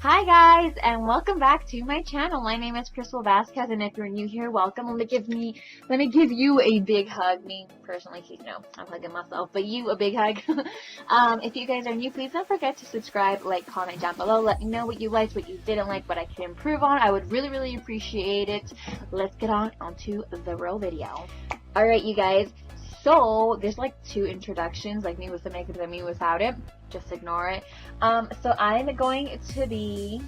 Hi guys, and welcome back to my channel. My name is Crystal Vasquez, and if you're new here, welcome. Let me give you a big hug. Me personally, I'm hugging myself, but you a big hug. If you guys are new, please don't forget to subscribe, like, comment down below. Let me know what you liked, what you didn't like, what I can improve on. I would really appreciate it. Let's get onto the real video. All right, you guys. So there's like two introductions, like me with the makeup and me without it. Just ignore it. So I'm going to be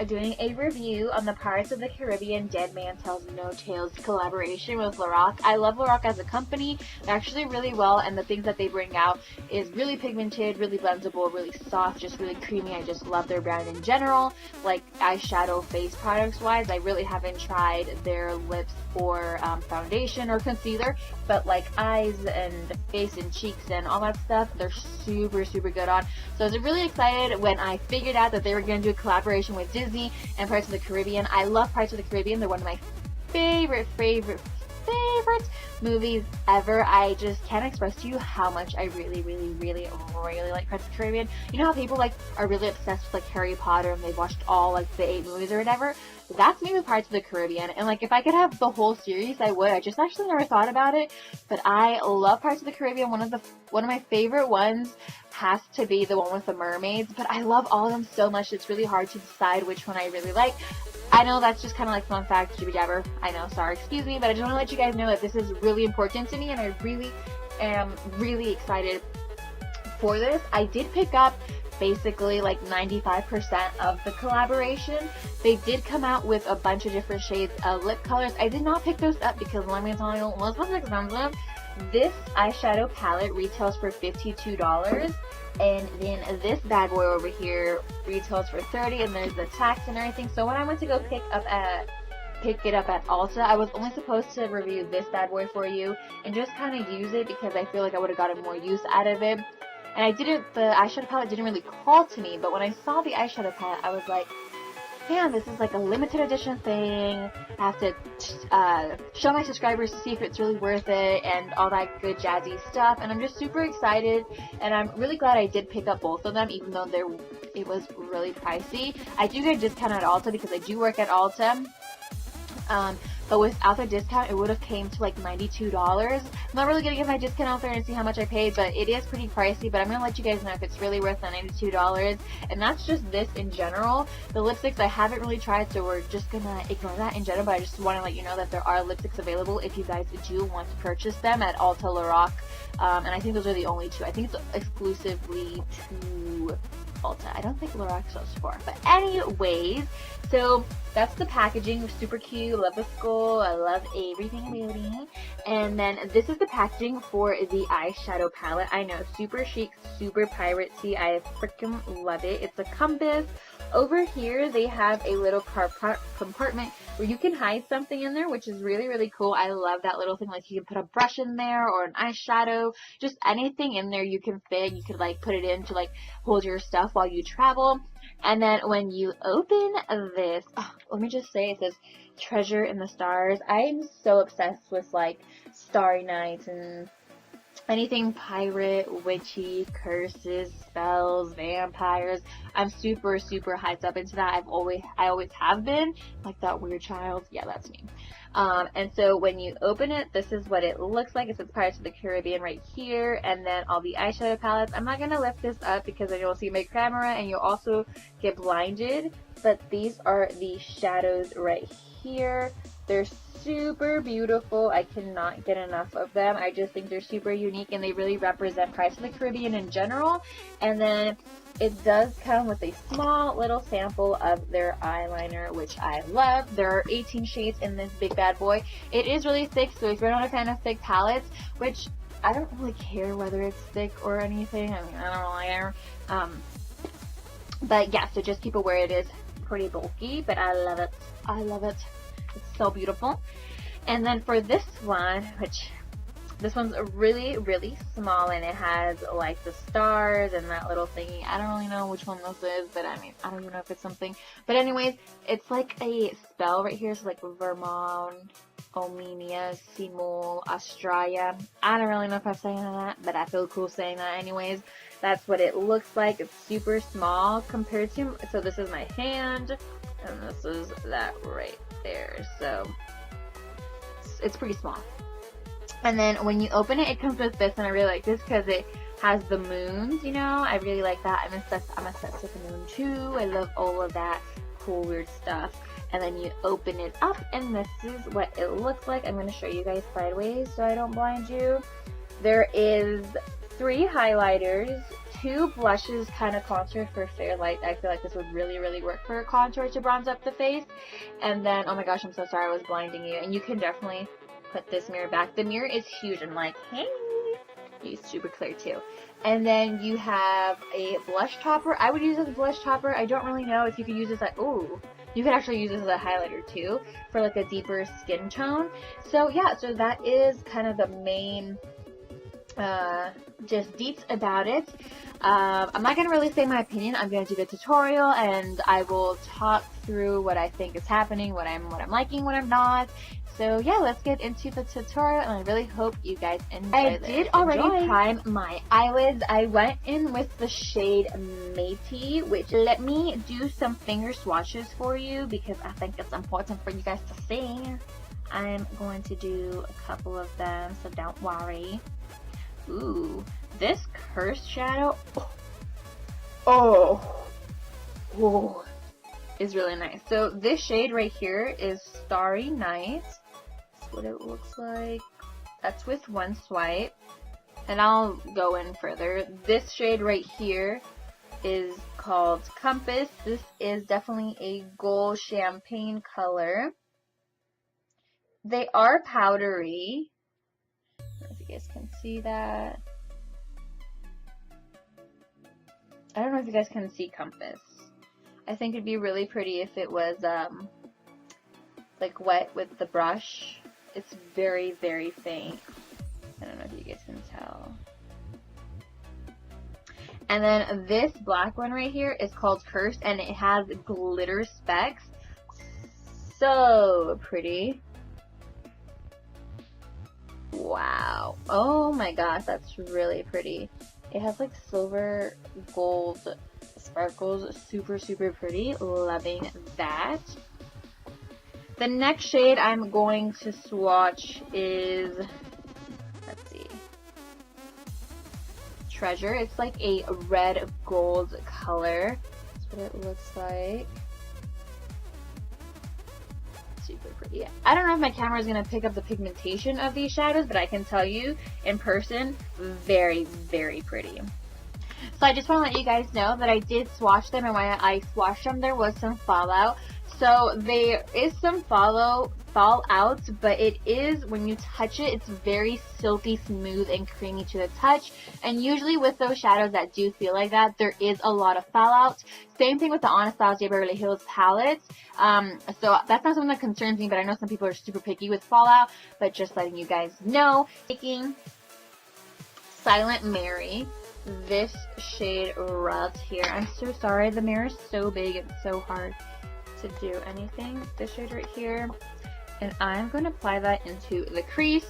doing a review on the Pirates of the Caribbean Dead Man Tells No Tales collaboration with Lorac. I love Lorac as a company. They're actually really well, and the things that they bring out is really pigmented, really blendable, really soft, just really creamy. I just love their brand in general. Like eyeshadow face products wise, I really haven't tried their lips for foundation or concealer, but like eyes and face and cheeks and all that stuff, they're super good on. So I was really excited when I figured out that they were going to do a collaboration with Disney and Pirates of the Caribbean. I love Pirates of the Caribbean. They're one of my favorite movies ever. I just can't express to you how much I really like Pirates of the Caribbean. You know how people like are really obsessed with like Harry Potter and they've watched all like the 8 movies or whatever? That's me with Pirates of the Caribbean, and like if I could have the whole series, I would. I just actually never thought about it, but I love Pirates of the Caribbean. One of my favorite ones has to be the one with the mermaids, but I love all of them so much. It's really hard to decide which one I really like. I know that's just kind of like fun fact, jibby jabber. I know, sorry, excuse me, but I just want to let you guys know that this is really important to me, and I really am really excited for this. I did pick up basically like 95% of the collaboration. They did come out with a bunch of different shades of lip colors. I did not pick those up because let me tell you, what's expensive. This eyeshadow palette retails for $52, and then this bad boy over here retails for $30, and there's the tax and everything. So when I went to go pick it up at Ulta, I was only supposed to review this bad boy for you and just kind of use it because I feel like I would have gotten more use out of it. And the eyeshadow palette didn't really call to me, but when I saw the eyeshadow palette, I was like, man, this is like a limited edition thing. I have to show my subscribers to see if it's really worth it and all that good jazzy stuff. And I'm just super excited, and I'm really glad I did pick up both of them, even though it was really pricey. I do get a discount at Ulta because I do work at Ulta. But without the discount, it would have came to like $92. I'm not really going to give my discount out there and see how much I paid, but it is pretty pricey. But I'm going to let you guys know if it's really worth the $92. And that's just this in general. The lipsticks I haven't really tried, so we're just going to ignore that in general. But I just want to let you know that there are lipsticks available if you guys do want to purchase them at Ulta Lorac. And I think those are the only two. I think it's exclusively to Ulta. I don't think Lorac sells for. But anyways, so that's the packaging. Super cute. Love the skull. I love everything about it. And then this is the packaging for the eyeshadow palette. I know, super chic, super piratey. I freaking love it. It's a compass. Over here, they have a little compartment where you can hide something in there, which is really cool. I love that little thing. Like you can put a brush in there or an eyeshadow, just anything in there you can fit. You could like put it in to like hold your stuff while you travel. And then when you open this, let me just say, it says Treasure in the Stars. I'm so obsessed with like Starry Nights and anything pirate, witchy, curses, spells, vampires. I'm super hyped up into that. I always have been like that weird child. Yeah, that's me. And so when you open it, this is what it looks like. It says Pirates of the Caribbean right here, and then all the eyeshadow palettes. I'm not gonna lift this up because then you'll see my camera and you'll also get blinded. But these are the shadows right here. They're super beautiful. I cannot get enough of them. I just think they're super unique, and they really represent Pirates of the Caribbean in general. And then it does come with a small little sample of their eyeliner, which I love. There are 18 shades in this big bad boy. It is really thick, so if you're not a fan of thick palettes, which I don't really care whether it's thick or anything. I mean, I don't really care. But yeah, so just keep aware it is pretty bulky, but I love it. I love it. It's so beautiful. And then for this one, which this one's really small, and it has like the stars and that little thingy. I don't really know which one this is, but I mean, I don't even know if it's something. But anyways, it's like a spell right here. It's like Vermont Omenia, Simul, Australia. I don't really know if I'm saying that, but I feel cool saying that anyways. That's what it looks like. It's super small compared to, so this is my hand, and this is that right there. So it's pretty small. And then when you open it, it comes with this, and I really like this because it has the moons, you know. I really like that. I'm obsessed with the moon too. I love all of that cool weird stuff. And then you open it up, and this is what it looks like. I'm going to show you guys sideways so I don't blind you. There is 3 highlighters, 2 blushes, kind of contour for fair light. I feel like this would really, really work for a contour to bronze up the face. And then, oh my gosh, I'm so sorry I was blinding you. And you can definitely put this mirror back. The mirror is huge. I'm like, hey, it's super clear too. And then you have a blush topper. I would use this as a blush topper. I don't really know if you could use this like, ooh. You could actually use this as a highlighter too for like a deeper skin tone. So yeah, so that is kind of the main just deets about it. I'm not going to really say my opinion. I'm going to do the tutorial, and I will talk through what I think is happening, what I'm liking, what I'm not. So yeah, let's get into the tutorial, and I really hope you guys enjoy this. I did already prime my eyelids. I went in with the shade Métis, which let me do some finger swatches for you because I think it's important for you guys to see. I'm going to do a couple of them, so don't worry. Ooh, this Cursed shadow, oh, is really nice. So this shade right here is Starry Night. That's what it looks like. That's with one swipe, and I'll go in further. This shade right here is called Compass. This is definitely a gold champagne color. They are powdery. I don't know if you guys can see that. I don't know if you guys can see Compass. I think it'd be really pretty if it was like wet with the brush. It's very, very faint. I don't know if you guys can tell. And then this black one right here is called Cursed, and it has glitter specks. So pretty. Wow. Oh my gosh, that's really pretty. It has like silver gold sparkles. Super, super pretty. Loving that. The next shade I'm going to swatch is, let's see, Treasure. It's like a red gold color. That's what it looks like. Super pretty. I don't know if my camera is going to pick up the pigmentation of these shadows, but I can tell you in person, very, very pretty. So I just want to let you guys know that I did swatch them, and when I swatched them, there was some fallout. So there is some fallout, but it is, when you touch it, it's very silky, smooth, and creamy to the touch. And usually with those shadows that do feel like that, there is a lot of fallout. Same thing with the Anastasia Beverly Hills palettes. So that's not something that concerns me, but I know some people are super picky with fallout. But just letting you guys know, taking Silent Mary, this shade right here. I'm so sorry, the mirror is so big, it's so hard to do anything. This shade right here, and I'm going to apply that into the crease.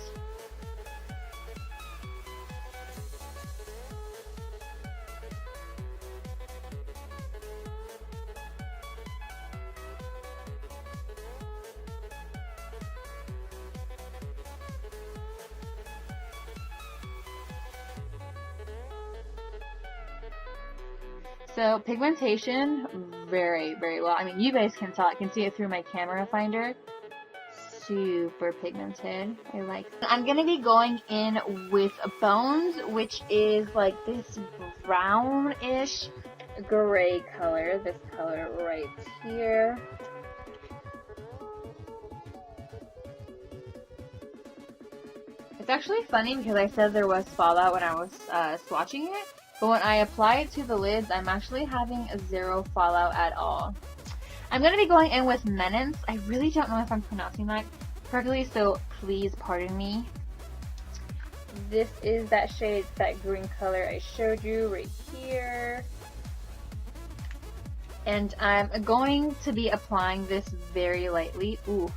So pigmentation, very, very well. I mean, you guys can tell. I can see it through my camera finder. Super pigmented. I like it. I'm going to be going in with Bones, which is like this brownish gray color. This color right here. It's actually funny because I said there was fallout when I was swatching it. But when I apply it to the lids, I'm actually having zero fallout at all. I'm going to be going in with Menence. I really don't know if I'm pronouncing that correctly, so please pardon me. This is that shade, that green color I showed you right here. And I'm going to be applying this very lightly. Ooh,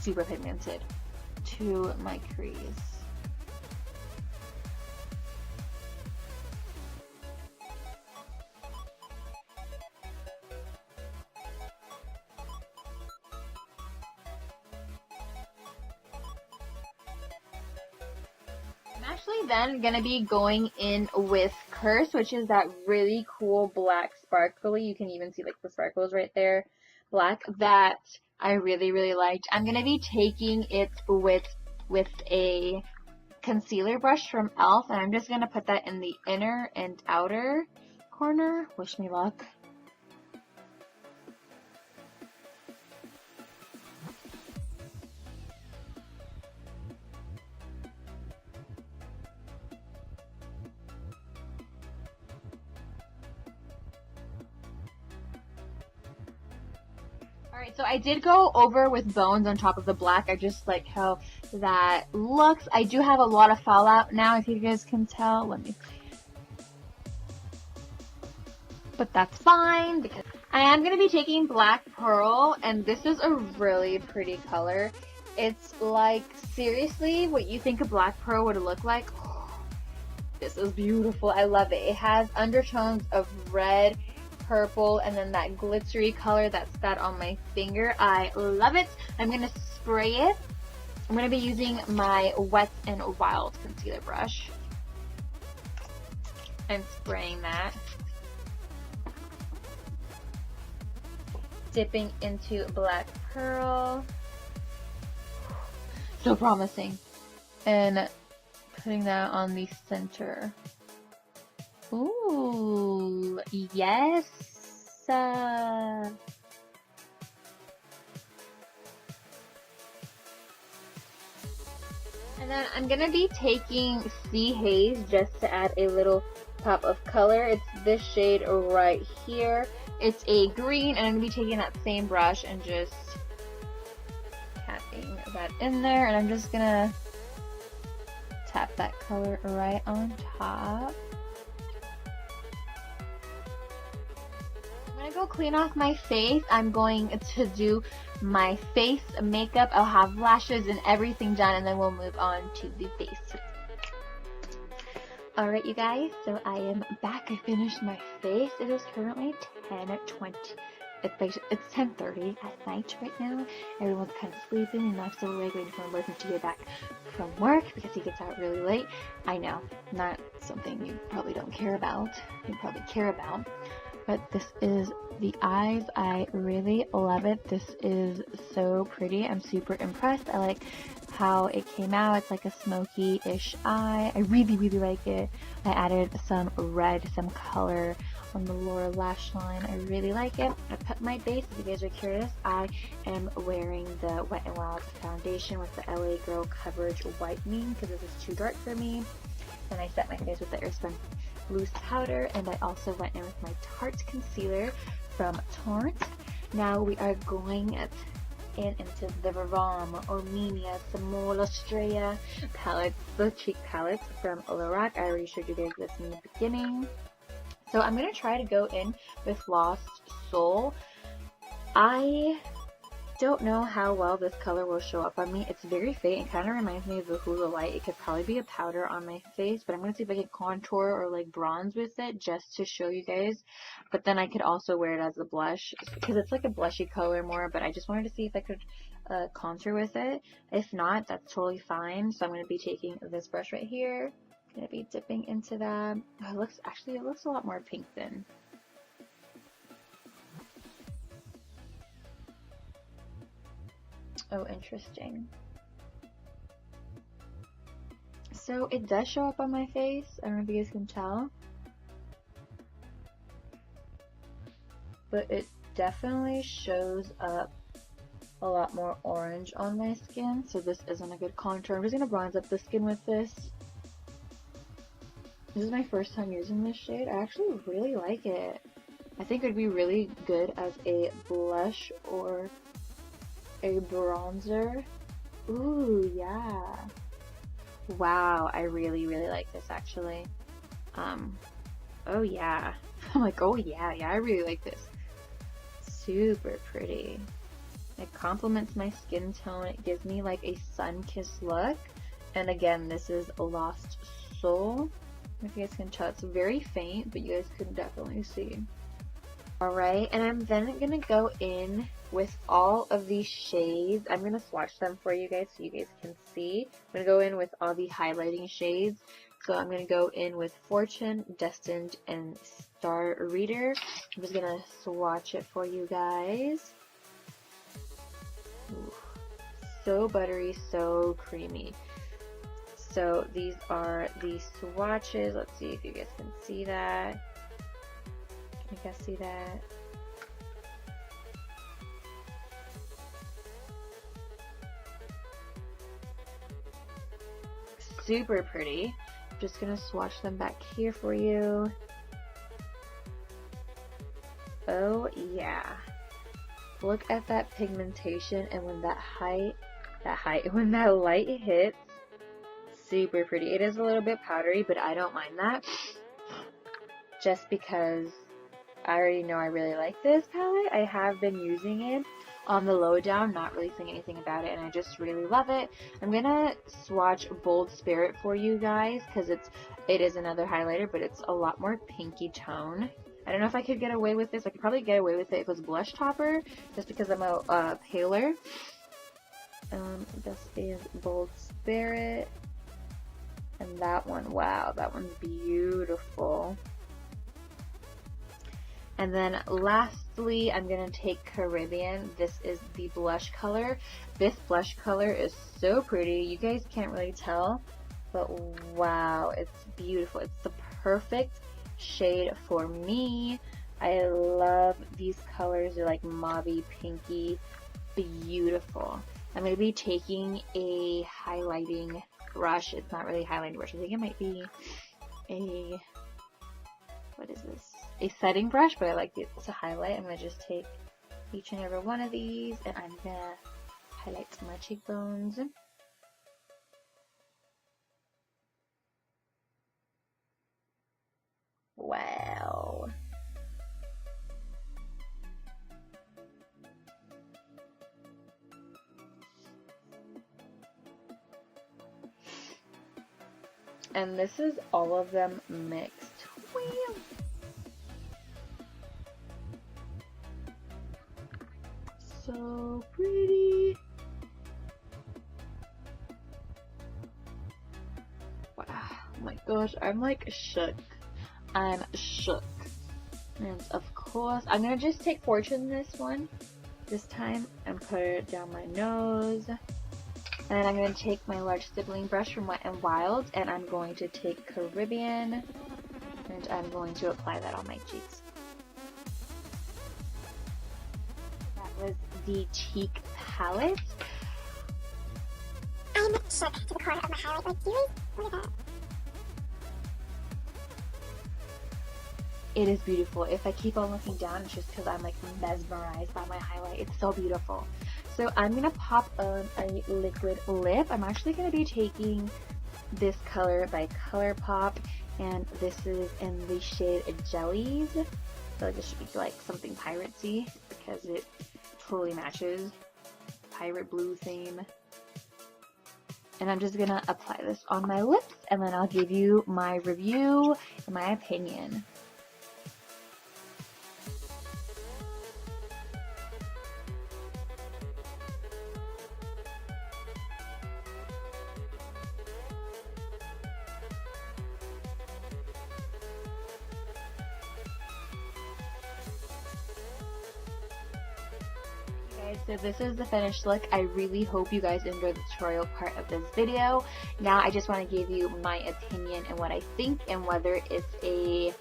super pigmented to my crease. I'm actually then going to be going in with Curse, which is that really cool black sparkly. You can even see like the sparkles right there. Black that I really, really liked. I'm going to be taking it with a concealer brush from e.l.f. and I'm just going to put that in the inner and outer corner. Wish me luck. Alright, so I did go over with bones on top of the black. I just like how that looks. I do have a lot of fallout now, if you guys can tell. Let me see. But that's fine, because I am going to be taking Black Pearl, and this is a really pretty color. It's like, seriously, what you think a Black Pearl would look like. Oh, this is beautiful. I love it. It has undertones of red, purple, and then that glittery color that's that on my finger. I love it. I'm going to spray it. I'm going to be using my Wet n Wild concealer brush and spraying that. Dipping into Black Pearl. So promising. And putting that on the center. Ooh, yes. And then I'm going to be taking Sea Haze just to add a little pop of color. It's this shade right here. It's a green, and I'm going to be taking that same brush and just tapping that in there. And I'm just going to tap that color right on top. I'm going to go clean off my face. I'm going to do my face makeup. I'll have lashes and everything done, and then we'll move on to the face. Alright, you guys, so I am back. I finished my face. It is currently 10:20. It's 10:30 at night right now. Everyone's kind of sleeping, and I'm still waiting for my boyfriend to get back from work because he gets out really late. I know, not something you probably don't care about. You probably care about. But this is the eyes. I really love it. This is so pretty. I'm super impressed. I like how it came out. It's like a smoky-ish eye. I really, really like it. I added some red, some color on the lower lash line. I really like it. I put my base. If you guys are curious, I am wearing the Wet n Wild foundation with the LA Girl Coverage Whitening because this is too dark for me. Then I set my face with the Airspun loose powder, and I also went in with my Tarte concealer from Tarte. Now we are going into the Varam Ormenia Samolastrea palettes, the cheek palettes from Lorac. I already showed you guys this in the beginning. So I'm going to try to go in with Lost Soul. I don't know how well this color will show up on me. It's very faint. It kind of reminds me of the Hula Light. It could probably be a powder on my face, but I'm going to see if I can contour or like bronze with it just to show you guys. But then I could also wear it as a blush because it's like a blushy color more, but I just wanted to see if I could contour with it. If not, that's totally fine. So I'm going to be taking this brush right here. I'm going to be dipping into that. Oh, it looks a lot more pink than. Oh, interesting. So it does show up on my face. I don't know if you guys can tell. But it definitely shows up a lot more orange on my skin. So this isn't a good contour. I'm just going to bronze up the skin with this. This is my first time using this shade. I actually really like it. I think it would be really good as a blush or a bronzer. Ooh, yeah. Wow, I really, really like this actually. Oh yeah. I'm like, oh yeah, I really like this. Super pretty. It complements my skin tone. It gives me like a sun-kissed look. And again, this is Lost Soul. If you guys can tell, it's very faint, but you guys can definitely see. Alright, and I'm then going to go in with all of these shades. I'm going to swatch them for you guys so you guys can see. I'm going to go in with all the highlighting shades. So I'm going to go in with Fortune, Destined, and Star Reader. I'm just going to swatch it for you guys. Ooh, so buttery, so creamy. So these are the swatches. Let's see if you guys can see that. Can you guys see that? Super pretty. I'm just gonna swatch them back here for you. Oh yeah. Look at that pigmentation, and when when that light hits, super pretty. It is a little bit powdery, but I don't mind that. Just because I already know I really like this palette. I have been using it on the lowdown, not really saying anything about it, and I just really love it. I'm gonna swatch Bold Spirit for you guys because it is another highlighter, but it's a lot more pinky tone. I don't know if I could get away with this. I could probably get away with it if it was blush topper, just because I'm a paler. This is Bold Spirit, and that one, wow, that one's beautiful. And then lastly, I'm going to take Caribbean. This is the blush color. This blush color is so pretty. You guys can't really tell, but wow, it's beautiful. It's the perfect shade for me. I love these colors. They're like mauvey, pinky, beautiful. I'm going to be taking a highlighting brush. It's not really a highlighting brush. I think it might be a, what is this? A setting brush, but I like it to highlight. I'm going to just take each and every one of these, and I'm going to highlight my cheekbones. Wow. And this is all of them mixed. Wow. So pretty. Wow. Oh my gosh, I'm like shook. I'm shook. And of course, I'm gonna just take Fortune this time and put it down my nose. And then I'm going to take my large stippling brush from Wet n Wild, and I'm going to take Caribbean, and I'm going to apply that on my cheeks. That was the cheek palette. I'm shook to the corner of my highlight. Like, seriously? Look at that. It is beautiful. If I keep on looking down, it's just because I'm like mesmerized by my highlight. It's so beautiful. So I'm going to pop on a liquid lip. I'm actually going to be taking this color by ColourPop, and this is in the shade Jellies. I feel like this should be like something piratey because it totally matches pirate blue theme. And I'm just going to apply this on my lips, and then I'll give you my review and my opinion. So this is the finished look. I really hope you guys enjoyed the tutorial part of this video. Now I just want to give you my opinion and what I think, and whether it's a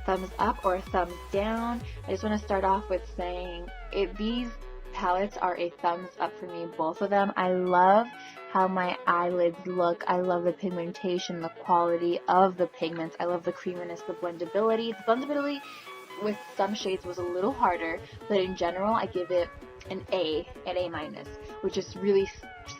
thumbs up or a thumbs down. I just want to start off with saying these palettes are a thumbs up for me, both of them. I love how my eyelids look. I love the pigmentation, the quality of the pigments. I love the creaminess, the blendability. The blendability with some shades was a little harder, but in general I give it an A, which is really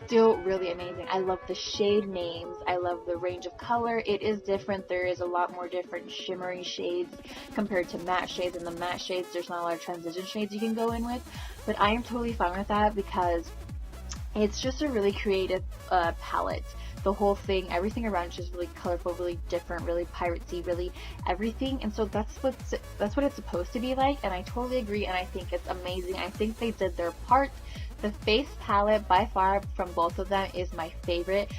still really amazing. I love the shade names. I love the range of color. It is different. There is a lot more different shimmery shades compared to matte shades. In the matte shades, there's not a lot of transition shades you can go in with, but I am totally fine with that because it's just a really creative palette. The whole thing, everything around is just really colorful, really different, really piratey, really everything. And so that's what it's supposed to be like, and I totally agree, and I think it's amazing. I think they did their part. The face palette by far from both of them is my favorite.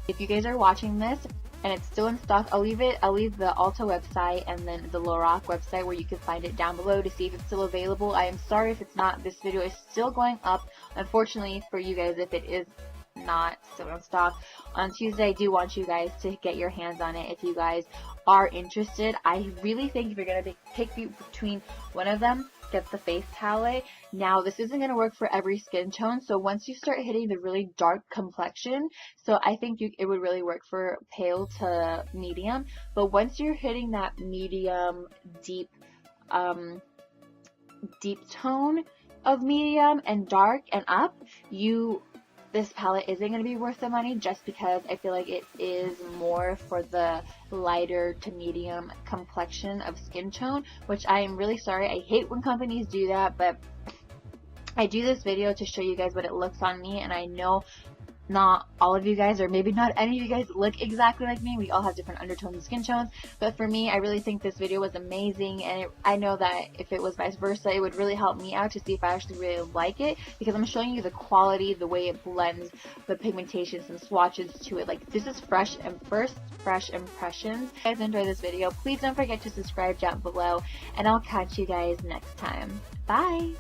If you guys are watching this and it's still in stock, I'll leave the Ulta website and then the Lorac website where you can find it down below to see if it's still available. I am sorry if it's not. This video is still going up, unfortunately for you guys, if it is not still in stock. On Tuesday, I do want you guys to get your hands on it if you guys are interested. I really think if you're going to pick between one of them, get the face palette. Now, this isn't going to work for every skin tone, so once you start hitting the really dark complexion, so I think it would really work for pale to medium, but once you're hitting that medium, deep tone of medium and dark and up, this palette isn't going to be worth the money just because I feel like it is more for the lighter to medium complexion of skin tone, which I am really sorry. I hate when companies do that, but I do this video to show you guys what it looks on me, and I know not all of you guys, or maybe not any of you guys, look exactly like me. We all have different undertones and skin tones, but for me, I really think this video was amazing, and I know that if it was vice versa, it would really help me out to see if I actually really like it, because I'm showing you the quality, the way it blends, the pigmentations and swatches to it. Like, this is fresh impressions. If you guys enjoyed this video, please don't forget to subscribe down below, and I'll catch you guys next time. Bye!